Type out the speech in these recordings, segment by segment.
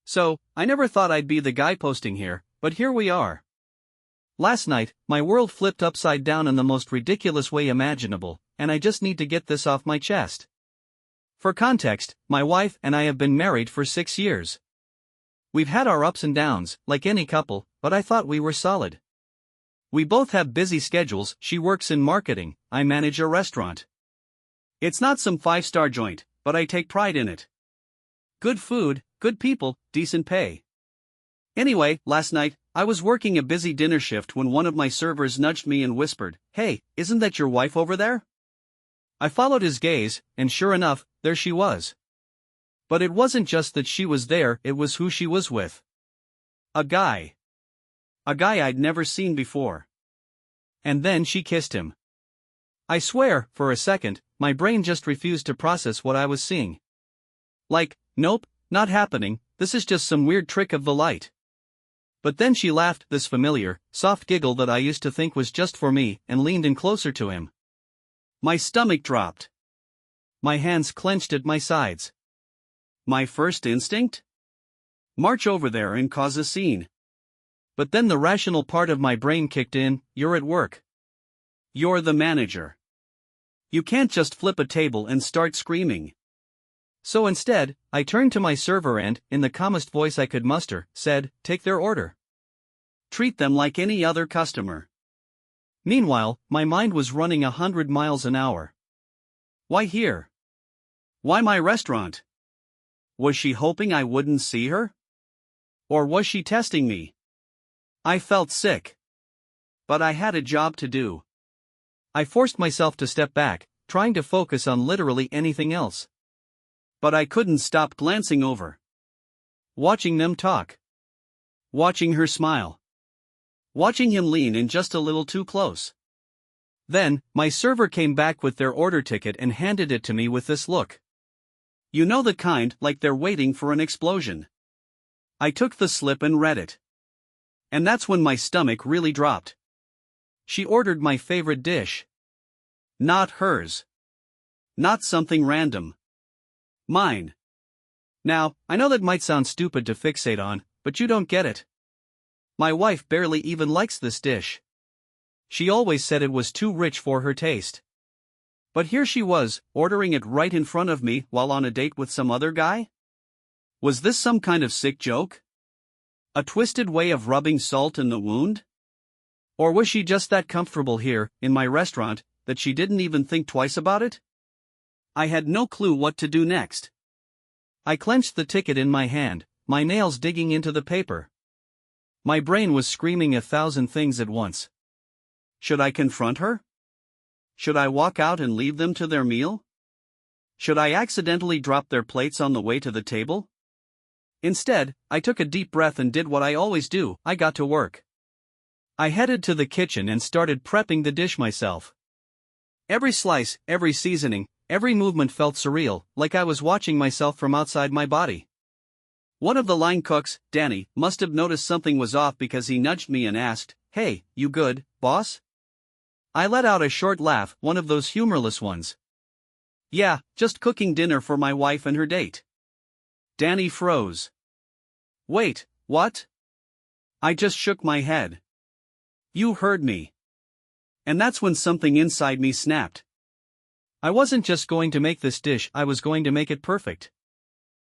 So, I never thought I'd be the guy posting here, but here we are. Last night, my world flipped upside down in the most ridiculous way imaginable, and I just need to get this off my chest. For context, my wife and I have been married for 6 years. We've had our ups and downs, like any couple, but I thought we were solid. We both have busy schedules. She works in marketing, I manage a restaurant. It's not some 5-star joint, but I take pride in it. Good food, good people, decent pay. Anyway, last night, I was working a busy dinner shift when one of my servers nudged me and whispered, "Hey, isn't that your wife over there?" I followed his gaze, and sure enough, there she was. But it wasn't just that she was there, it was who she was with. A guy. A guy I'd never seen before. And then she kissed him. I swear, for a second, my brain just refused to process what I was seeing. Like, nope, not happening, this is just some weird trick of the light. But then she laughed, this familiar, soft giggle that I used to think was just for me, and leaned in closer to him. My stomach dropped. My hands clenched at my sides. My first instinct? March over there and cause a scene. But then the rational part of my brain kicked in. You're at work. You're the manager. You can't just flip a table and start screaming. So instead, I turned to my server and, in the calmest voice I could muster, said, "Take their order. Treat them like any other customer." Meanwhile, my mind was running 100 miles an hour. Why here? Why my restaurant? Was she hoping I wouldn't see her? Or was she testing me? I felt sick. But I had a job to do. I forced myself to step back, trying to focus on literally anything else. But I couldn't stop glancing over. Watching them talk. Watching her smile. Watching him lean in just a little too close. Then, my server came back with their order ticket and handed it to me with this look. You know the kind, like they're waiting for an explosion. I took the slip and read it. And that's when my stomach really dropped. She ordered my favorite dish. Not hers. Not something random. Mine. Now, I know that might sound stupid to fixate on, but you don't get it. My wife barely even likes this dish. She always said it was too rich for her taste. But here she was, ordering it right in front of me while on a date with some other guy? Was this some kind of sick joke? A twisted way of rubbing salt in the wound? Or was she just that comfortable here, in my restaurant, that she didn't even think twice about it? I had no clue what to do next. I clenched the ticket in my hand, my nails digging into the paper. My brain was screaming 1,000 things at once. Should I confront her? Should I walk out and leave them to their meal? Should I accidentally drop their plates on the way to the table? Instead, I took a deep breath and did what I always do. I got to work. I headed to the kitchen and started prepping the dish myself. Every slice, every seasoning, every movement felt surreal, like I was watching myself from outside my body. One of the line cooks, Danny, must have noticed something was off because he nudged me and asked, "Hey, you good, boss?" I let out a short laugh, one of those humorless ones. "Yeah, just cooking dinner for my wife and her date." Danny froze. "Wait, what?" I just shook my head. "You heard me." And that's when something inside me snapped. I wasn't just going to make this dish, I was going to make it perfect.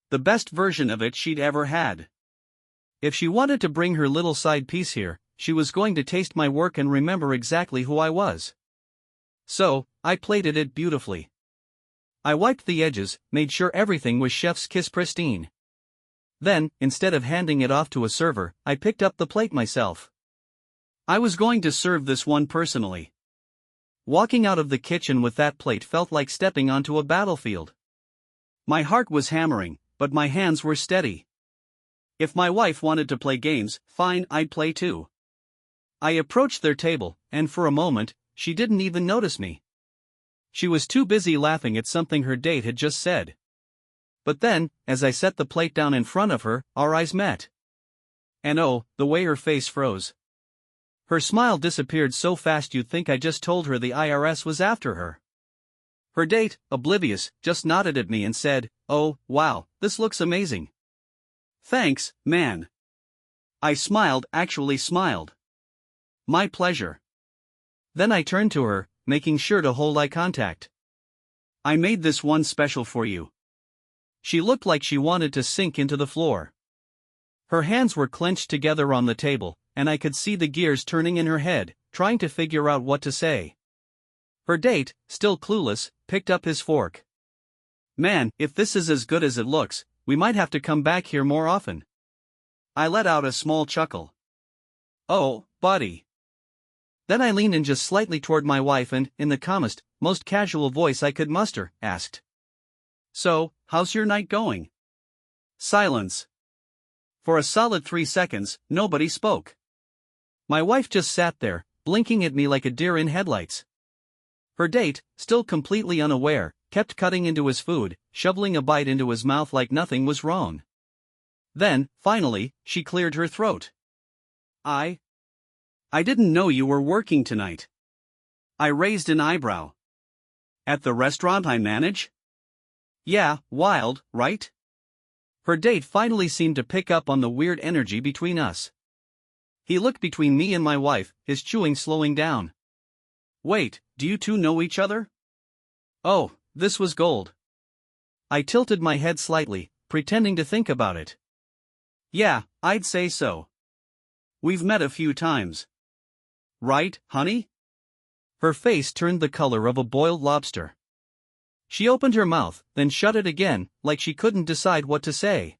The best version of it she'd ever had. If she wanted to bring her little side piece here, she was going to taste my work and remember exactly who I was. So, I plated it beautifully. I wiped the edges, made sure everything was chef's kiss pristine. Then, instead of handing it off to a server, I picked up the plate myself. I was going to serve this one personally. Walking out of the kitchen with that plate felt like stepping onto a battlefield. My heart was hammering, but my hands were steady. If my wife wanted to play games, fine, I'd play too. I approached their table, and for a moment, she didn't even notice me. She was too busy laughing at something her date had just said. But then, as I set the plate down in front of her, our eyes met. And oh, the way her face froze. Her smile disappeared so fast you'd think I just told her the IRS was after her. Her date, oblivious, just nodded at me and said, "Oh, wow, this looks amazing." Thanks, man. I smiled, actually smiled. My pleasure. Then I turned to her, making sure to hold eye contact. I made this one special for you. She looked like she wanted to sink into the floor. Her hands were clenched together on the table, and I could see the gears turning in her head, trying to figure out what to say. Her date, still clueless, picked up his fork. Man, if this is as good as it looks, we might have to come back here more often. I let out a small chuckle. Oh, buddy. Then I leaned in just slightly toward my wife and, in the calmest, most casual voice I could muster, asked. So, how's your night going? Silence. For a solid 3 seconds, nobody spoke. My wife just sat there, blinking at me like a deer in headlights. Her date, still completely unaware, kept cutting into his food, shoveling a bite into his mouth like nothing was wrong. Then, finally, she cleared her throat. I didn't know you were working tonight. I raised an eyebrow. At the restaurant I manage? Yeah, wild, right? Her date finally seemed to pick up on the weird energy between us. He looked between me and my wife, his chewing slowing down. Wait, do you two know each other? Oh, this was gold. I tilted my head slightly, pretending to think about it. Yeah, I'd say so. We've met a few times. Right, honey? Her face turned the color of a boiled lobster. She opened her mouth, then shut it again, like she couldn't decide what to say.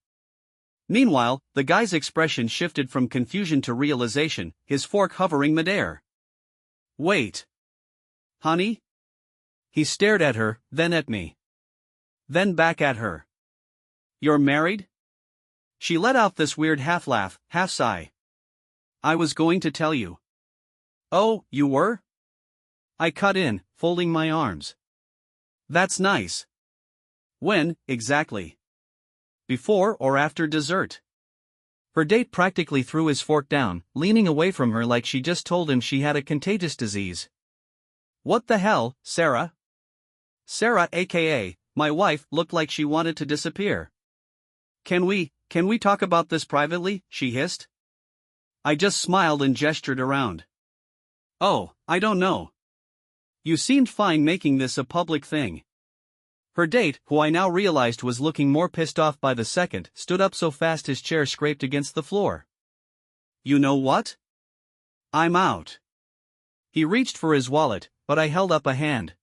Meanwhile, the guy's expression shifted from confusion to realization, his fork hovering midair. Wait. Honey? He stared at her, then at me. Then back at her. You're married? She let out this weird half-laugh, half-sigh. I was going to tell you. Oh, you were? I cut in, folding my arms. That's nice. When, exactly? Before or after dessert? Her date practically threw his fork down, leaning away from her like she just told him she had a contagious disease. What the hell, Sarah? Sarah, aka, my wife, looked like she wanted to disappear. Can we talk about this privately, she hissed. I just smiled and gestured around. Oh, I don't know. You seemed fine making this a public thing. Her date, who I now realized was looking more pissed off by the second, stood up so fast his chair scraped against the floor. You know what? I'm out. He reached for his wallet, but I held up a hand.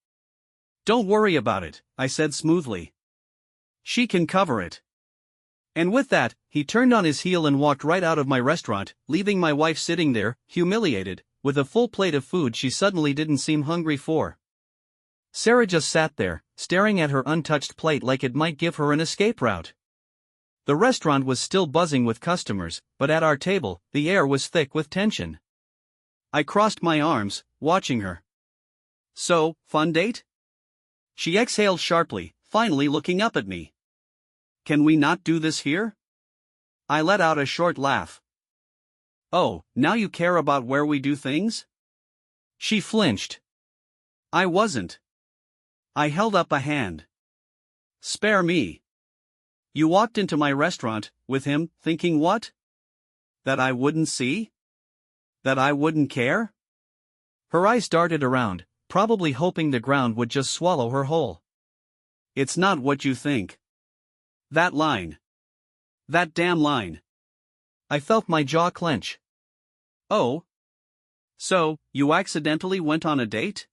Don't worry about it, I said smoothly. She can cover it. And with that, he turned on his heel and walked right out of my restaurant, leaving my wife sitting there, humiliated, with a full plate of food she suddenly didn't seem hungry for. Sarah just sat there, staring at her untouched plate like it might give her an escape route. The restaurant was still buzzing with customers, but at our table, the air was thick with tension. I crossed my arms, watching her. So, fun date? She exhaled sharply, finally looking up at me. Can we not do this here? I let out a short laugh. Oh, now you care about where we do things? She flinched. I wasn't. I held up a hand. Spare me. You walked into my restaurant, with him, thinking what? That I wouldn't see? That I wouldn't care? Her eyes darted around, probably hoping the ground would just swallow her whole. It's not what you think. That line. That damn line. I felt my jaw clench. Oh? So, you accidentally went on a date?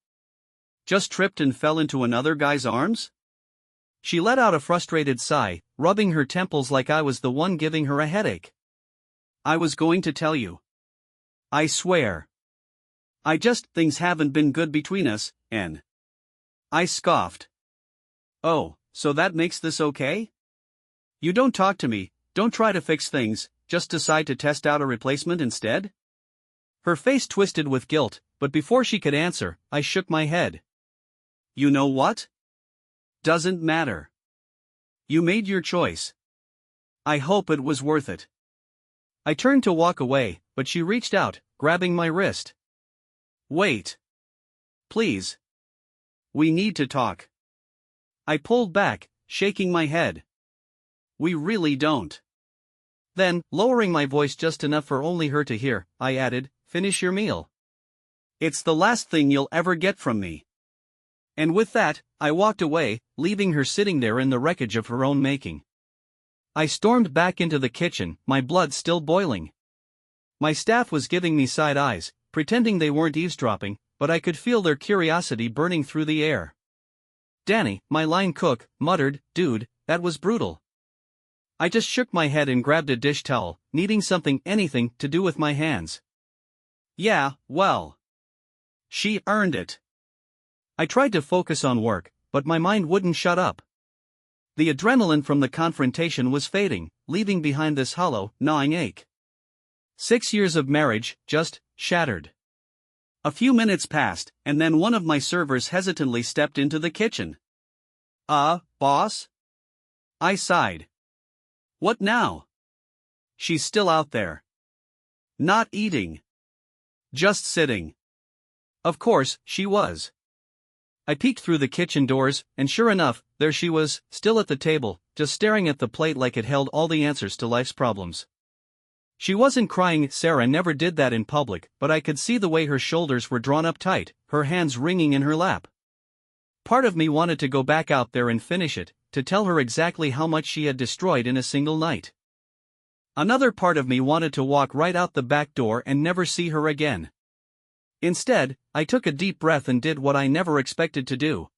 Just tripped and fell into another guy's arms? She let out a frustrated sigh, rubbing her temples like I was the one giving her a headache. I was going to tell you. I swear. Things haven't been good between us, and I scoffed. Oh, so that makes this okay? You don't talk to me, don't try to fix things, just decide to test out a replacement instead? Her face twisted with guilt, but before she could answer, I shook my head. You know what? Doesn't matter. You made your choice. I hope it was worth it. I turned to walk away, but she reached out, grabbing my wrist. Wait. Please. We need to talk. I pulled back, shaking my head. We really don't. Then, lowering my voice just enough for only her to hear, I added, "Finish your meal. It's the last thing you'll ever get from me." And with that, I walked away, leaving her sitting there in the wreckage of her own making. I stormed back into the kitchen, my blood still boiling. My staff was giving me side eyes, pretending they weren't eavesdropping, but I could feel their curiosity burning through the air. Danny, my line cook, muttered, "Dude, that was brutal." I just shook my head and grabbed a dish towel, needing anything to do with my hands. Yeah, well. She earned it. I tried to focus on work, but my mind wouldn't shut up. The adrenaline from the confrontation was fading, leaving behind this hollow, gnawing ache. 6 years of marriage, just shattered. A few minutes passed, and then one of my servers hesitantly stepped into the kitchen. Boss?" I sighed. "What now?" "She's still out there. Not eating. Just sitting." Of course, she was. I peeked through the kitchen doors, and sure enough, there she was, still at the table, just staring at the plate like it held all the answers to life's problems. She wasn't crying. Sarah never did that in public, but I could see the way her shoulders were drawn up tight, her hands wringing in her lap. Part of me wanted to go back out there and finish it, to tell her exactly how much she had destroyed in a single night. Another part of me wanted to walk right out the back door and never see her again. Instead, I took a deep breath and did what I never expected to do.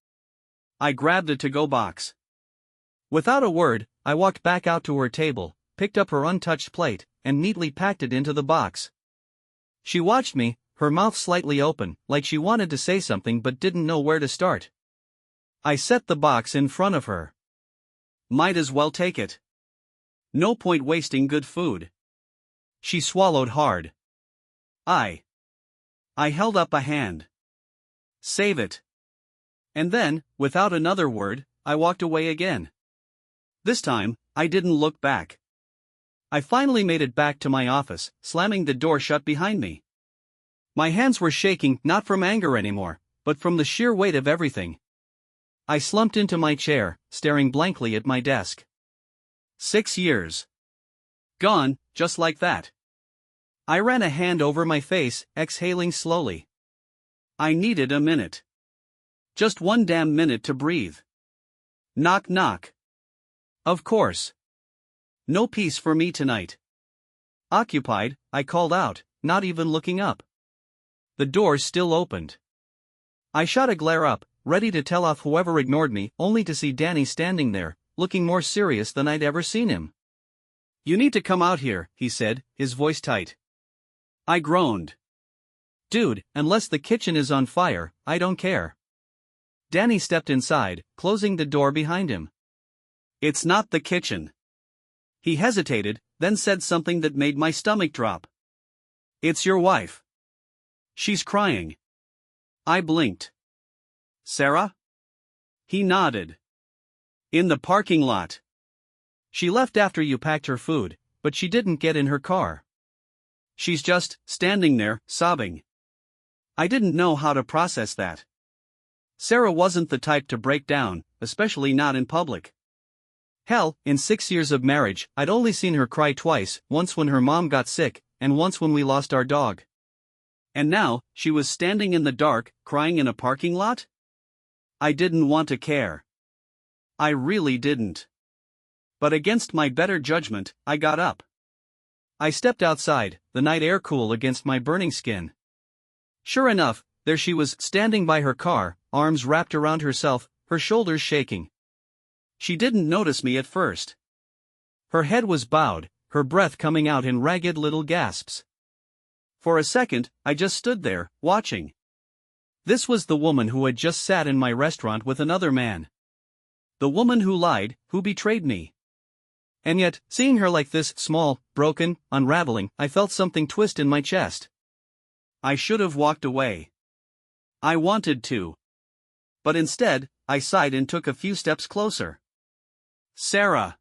I grabbed a to-go box. Without a word, I walked back out to her table, picked up her untouched plate, and neatly packed it into the box. She watched me, her mouth slightly open, like she wanted to say something but didn't know where to start. I set the box in front of her. Might as well take it. No point wasting good food. She swallowed hard. I held up a hand. Save it. And then, without another word, I walked away again. This time, I didn't look back. I finally made it back to my office, slamming the door shut behind me. My hands were shaking, not from anger anymore, but from the sheer weight of everything. I slumped into my chair, staring blankly at my desk. 6 years. Gone, just like that. I ran a hand over my face, exhaling slowly. I needed a minute. Just one damn minute to breathe. Knock knock. Of course. No peace for me tonight. Occupied, I called out, not even looking up. The door still opened. I shot a glare up, ready to tell off whoever ignored me, only to see Danny standing there, looking more serious than I'd ever seen him. "You need to come out here," he said, his voice tight. I groaned. "Dude, unless the kitchen is on fire, I don't care." Danny stepped inside, closing the door behind him. "It's not the kitchen." He hesitated, then said something that made my stomach drop. "It's your wife. She's crying." I blinked. "Sarah?" He nodded. "In the parking lot. She left after you packed her food, but she didn't get in her car. She's just standing there, sobbing." I didn't know how to process that. Sarah wasn't the type to break down, especially not in public. Hell, in 6 years of marriage, I'd only seen her cry twice, once when her mom got sick, and once when we lost our dog. And now, she was standing in the dark, crying in a parking lot? I didn't want to care. I really didn't. But against my better judgment, I got up. I stepped outside, the night air cool against my burning skin. Sure enough, there she was, standing by her car, arms wrapped around herself, her shoulders shaking. She didn't notice me at first. Her head was bowed, her breath coming out in ragged little gasps. For a second, I just stood there, watching. This was the woman who had just sat in my restaurant with another man. The woman who lied, who betrayed me. And yet, seeing her like this, small, broken, unraveling, I felt something twist in my chest. I should have walked away. I wanted to. But instead, I sighed and took a few steps closer. Sarah.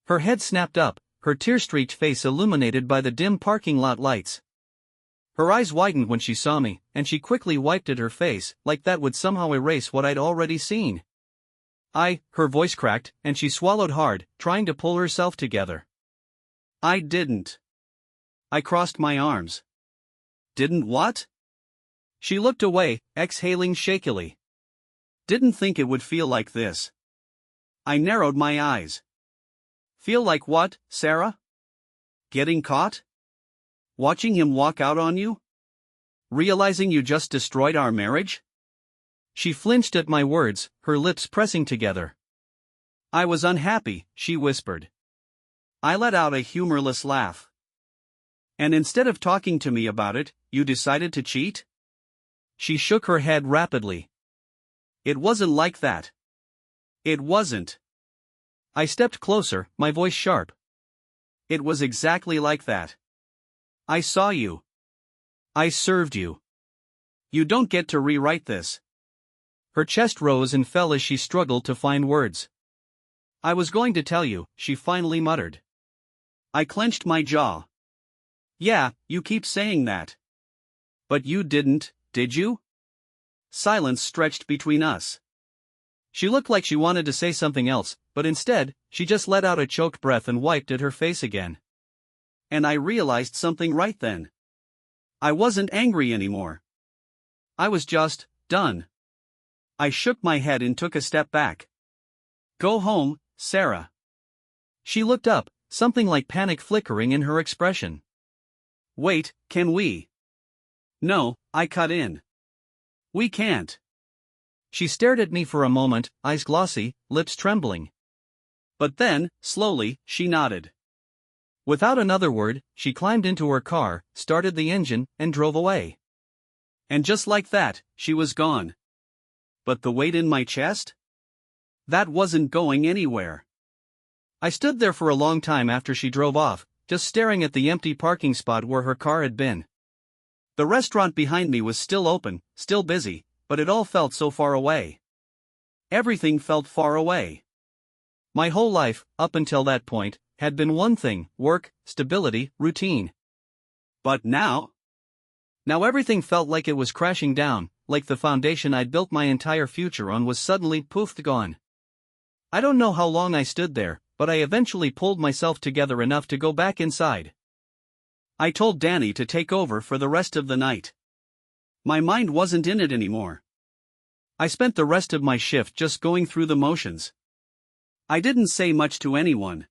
Her head snapped up, her tear-streaked face illuminated by the dim parking lot lights. Her eyes widened when she saw me, and she quickly wiped at her face, like that would somehow erase what I'd already seen. Her voice cracked, and she swallowed hard, trying to pull herself together. I didn't. I crossed my arms. Didn't what? She looked away, exhaling shakily. Didn't think it would feel like this. I narrowed my eyes. Feel like what, Sarah? Getting caught? Watching him walk out on you? Realizing you just destroyed our marriage? She flinched at my words, her lips pressing together. I was unhappy, she whispered. I let out a humorless laugh. And instead of talking to me about it, you decided to cheat? She shook her head rapidly. It wasn't like that. It wasn't. I stepped closer, my voice sharp. It was exactly like that. I saw you. I served you. You don't get to rewrite this. Her chest rose and fell as she struggled to find words. I was going to tell you, she finally muttered. I clenched my jaw. Yeah, you keep saying that. But you didn't, did you? Silence stretched between us. She looked like she wanted to say something else, but instead, she just let out a choked breath and wiped at her face again. And I realized something right then. I wasn't angry anymore. I was just done. I shook my head and took a step back. Go home, Sarah. She looked up, something like panic flickering in her expression. Wait, can we? No, I cut in. We can't. She stared at me for a moment, eyes glossy, lips trembling. But then, slowly, she nodded. Without another word, she climbed into her car, started the engine, and drove away. And just like that, she was gone. But the weight in my chest? That wasn't going anywhere. I stood there for a long time after she drove off, just staring at the empty parking spot where her car had been. The restaurant behind me was still open, still busy, but it all felt so far away. Everything felt far away. My whole life, up until that point, had been one thing: work, stability, routine. But now? Now everything felt like it was crashing down, like the foundation I'd built my entire future on was suddenly poofed gone. I don't know how long I stood there, but I eventually pulled myself together enough to go back inside. I told Danny to take over for the rest of the night. My mind wasn't in it anymore. I spent the rest of my shift just going through the motions. I didn't say much to anyone.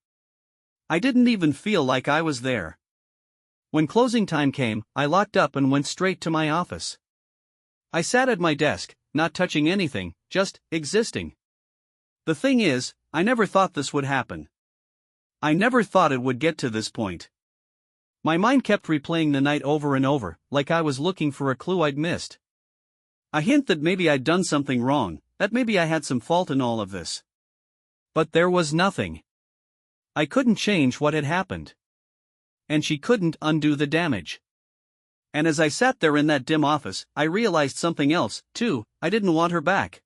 I didn't even feel like I was there. When closing time came, I locked up and went straight to my office. I sat at my desk, not touching anything, just existing. The thing is, I never thought this would happen. I never thought it would get to this point. My mind kept replaying the night over and over, like I was looking for a clue I'd missed. A hint that maybe I'd done something wrong, that maybe I had some fault in all of this. But there was nothing. I couldn't change what had happened. And she couldn't undo the damage. And as I sat there in that dim office, I realized something else, too. I didn't want her back.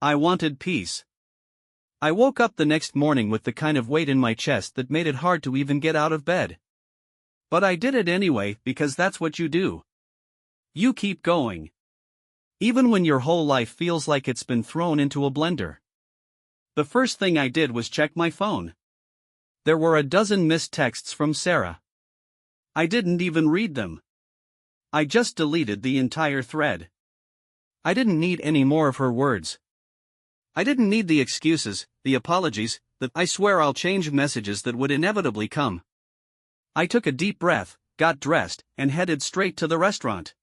I wanted peace. I woke up the next morning with the kind of weight in my chest that made it hard to even get out of bed. But I did it anyway, because that's what you do. You keep going. Even when your whole life feels like it's been thrown into a blender. The first thing I did was check my phone. There were a dozen missed texts from Sarah. I didn't even read them. I just deleted the entire thread. I didn't need any more of her words. I didn't need the excuses, the apologies, the "I swear I'll change" messages that would inevitably come. I took a deep breath, got dressed, and headed straight to the restaurant.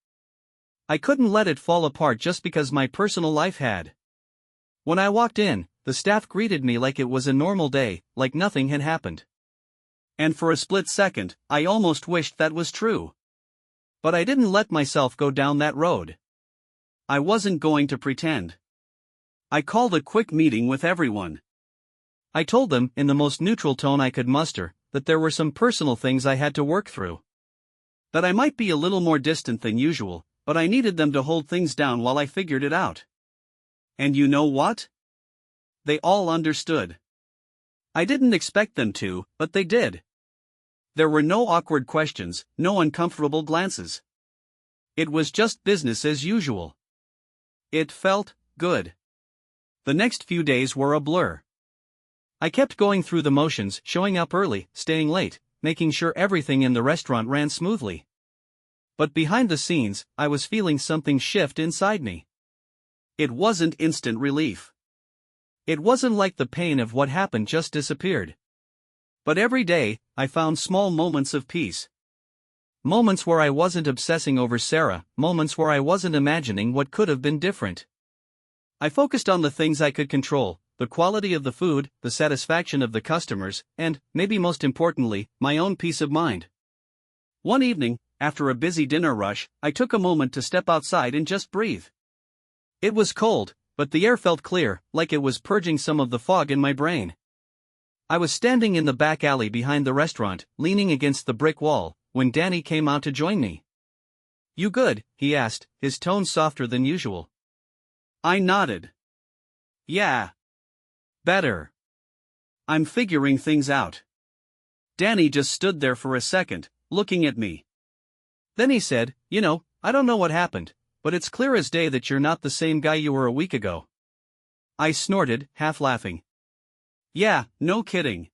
I couldn't let it fall apart just because my personal life had. When I walked in, the staff greeted me like it was a normal day, like nothing had happened. And for a split second, I almost wished that was true. But I didn't let myself go down that road. I wasn't going to pretend. I called a quick meeting with everyone. I told them, in the most neutral tone I could muster, that there were some personal things I had to work through. That I might be a little more distant than usual, but I needed them to hold things down while I figured it out. And you know what? They all understood. I didn't expect them to, but they did. There were no awkward questions, no uncomfortable glances. It was just business as usual. It felt good. The next few days were a blur. I kept going through the motions, showing up early, staying late, making sure everything in the restaurant ran smoothly. But behind the scenes, I was feeling something shift inside me. It wasn't instant relief. It wasn't like the pain of what happened just disappeared. But every day, I found small moments of peace. Moments where I wasn't obsessing over Sarah, moments where I wasn't imagining what could have been different. I focused on the things I could control: the quality of the food, the satisfaction of the customers, and, maybe most importantly, my own peace of mind. One evening, after a busy dinner rush, I took a moment to step outside and just breathe. It was cold, but the air felt clear, like it was purging some of the fog in my brain. I was standing in the back alley behind the restaurant, leaning against the brick wall, when Danny came out to join me. "You good?" he asked, his tone softer than usual. I nodded. "Yeah. Better. I'm figuring things out." Danny just stood there for a second, looking at me. Then he said, "I don't know what happened, but it's clear as day that you're not the same guy you were a week ago." I snorted, half laughing. Yeah, no kidding.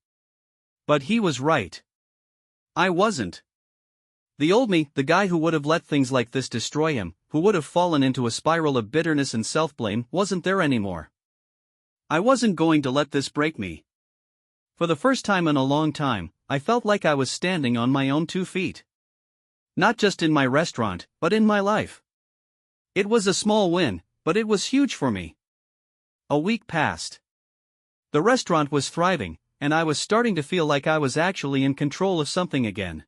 But he was right. I wasn't. The old me, the guy who would have let things like this destroy him, who would have fallen into a spiral of bitterness and self-blame, wasn't there anymore. I wasn't going to let this break me. For the first time in a long time, I felt like I was standing on my own 2 feet. Not just in my restaurant, but in my life. It was a small win, but it was huge for me. A week passed. The restaurant was thriving, and I was starting to feel like I was actually in control of something again.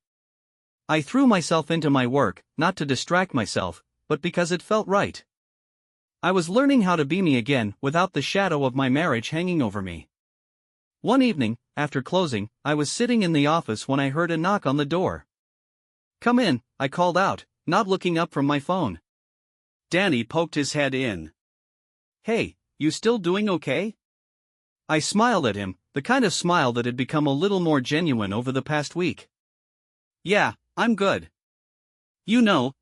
I threw myself into my work, not to distract myself, but because it felt right. I was learning how to be me again without the shadow of my marriage hanging over me. One evening, after closing, I was sitting in the office when I heard a knock on the door. "Come in," I called out, not looking up from my phone. Danny poked his head in. "Hey, you still doing okay?" I smiled at him, the kind of smile that had become a little more genuine over the past week. "Yeah, I'm good.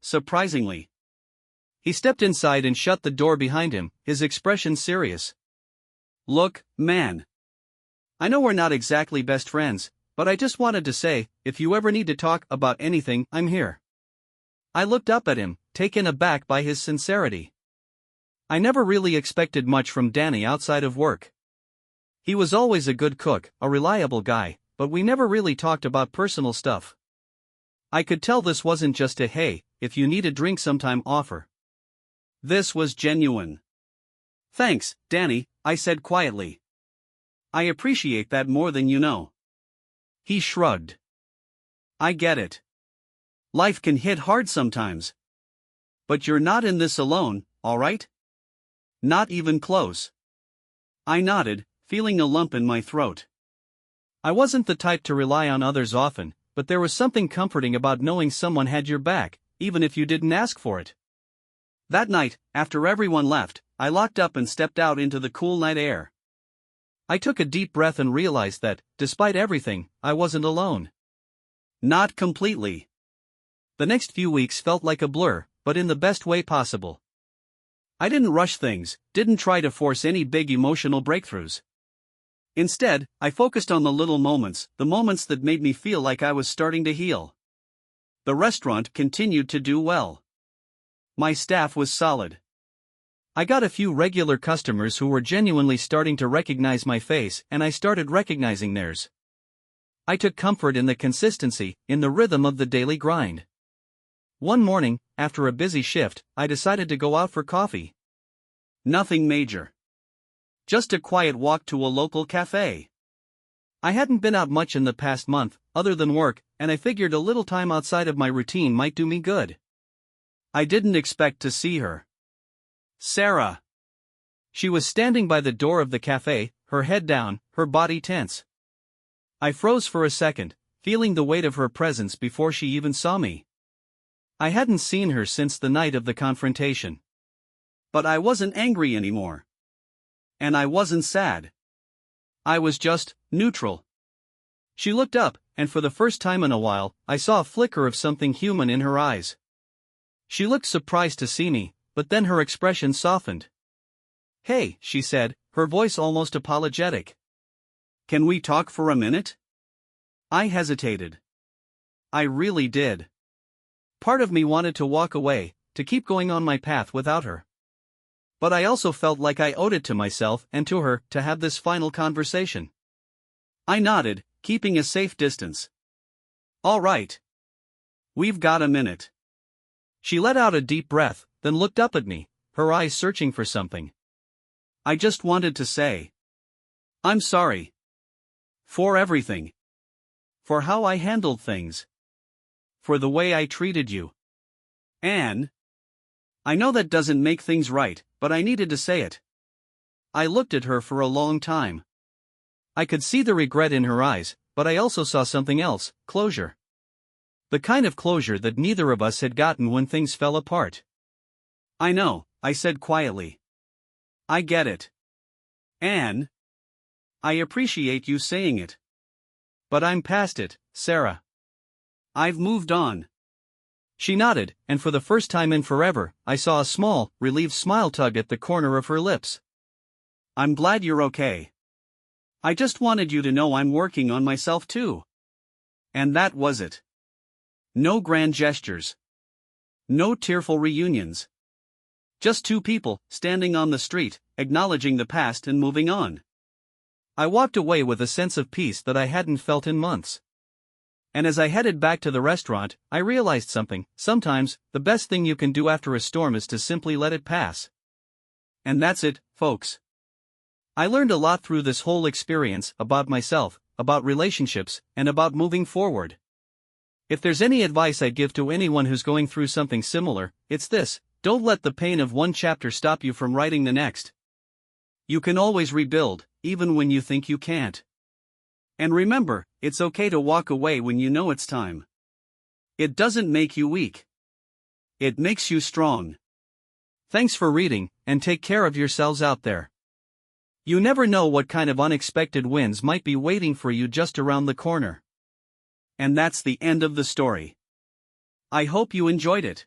Surprisingly." He stepped inside and shut the door behind him, his expression serious. "Look, man. I know we're not exactly best friends, but I just wanted to say, if you ever need to talk about anything, I'm here." I looked up at him, taken aback by his sincerity. I never really expected much from Danny outside of work. He was always a good cook, a reliable guy, but we never really talked about personal stuff. I could tell this wasn't just a "hey, if you need a drink sometime" offer. This was genuine. "Thanks, Danny," I said quietly. "I appreciate that more than you know." He shrugged. "I get it. Life can hit hard sometimes. But you're not in this alone, all right? Not even close." I nodded, feeling a lump in my throat. I wasn't the type to rely on others often, but there was something comforting about knowing someone had your back, even if you didn't ask for it. That night, after everyone left, I locked up and stepped out into the cool night air. I took a deep breath and realized that, despite everything, I wasn't alone. Not completely. The next few weeks felt like a blur, but in the best way possible. I didn't rush things, didn't try to force any big emotional breakthroughs. Instead, I focused on the little moments, the moments that made me feel like I was starting to heal. The restaurant continued to do well. My staff was solid. I got a few regular customers who were genuinely starting to recognize my face, and I started recognizing theirs. I took comfort in the consistency, in the rhythm of the daily grind. One morning, after a busy shift, I decided to go out for coffee. Nothing major. Just a quiet walk to a local cafe. I hadn't been out much in the past month, other than work, and I figured a little time outside of my routine might do me good. I didn't expect to see her. Sarah. She was standing by the door of the cafe, her head down, her body tense. I froze for a second, feeling the weight of her presence before she even saw me. I hadn't seen her since the night of the confrontation. But I wasn't angry anymore. And I wasn't sad. I was just neutral. She looked up, and for the first time in a while, I saw a flicker of something human in her eyes. She looked surprised to see me, but then her expression softened. "Hey," she said, her voice almost apologetic. "Can we talk for a minute?" I hesitated. I really did. Part of me wanted to walk away, to keep going on my path without her. But I also felt like I owed it to myself and to her to have this final conversation. I nodded, keeping a safe distance. All right. We've got a minute. She let out a deep breath, then looked up at me, her eyes searching for something. I just wanted to say, I'm sorry. For everything. For how I handled things. For the way I treated you. Anne. I know that doesn't make things right, but I needed to say it. I looked at her for a long time. I could see the regret in her eyes, but I also saw something else, closure. The kind of closure that neither of us had gotten when things fell apart. I know, I said quietly. I get it. Anne. I appreciate you saying it. But I'm past it, Sarah. I've moved on. She nodded, and for the first time in forever, I saw a small, relieved smile tug at the corner of her lips. I'm glad you're okay. I just wanted you to know I'm working on myself too. And that was it. No grand gestures. No tearful reunions. Just two people, standing on the street, acknowledging the past and moving on. I walked away with a sense of peace that I hadn't felt in months. And as I headed back to the restaurant, I realized something. Sometimes, the best thing you can do after a storm is to simply let it pass. And that's it, folks. I learned a lot through this whole experience, about myself, about relationships, and about moving forward. If there's any advice I'd give to anyone who's going through something similar, it's this: don't let the pain of one chapter stop you from writing the next. You can always rebuild, even when you think you can't. And remember, it's okay to walk away when you know it's time. It doesn't make you weak. It makes you strong. Thanks for reading, and take care of yourselves out there. You never know what kind of unexpected wins might be waiting for you just around the corner. And that's the end of the story. I hope you enjoyed it.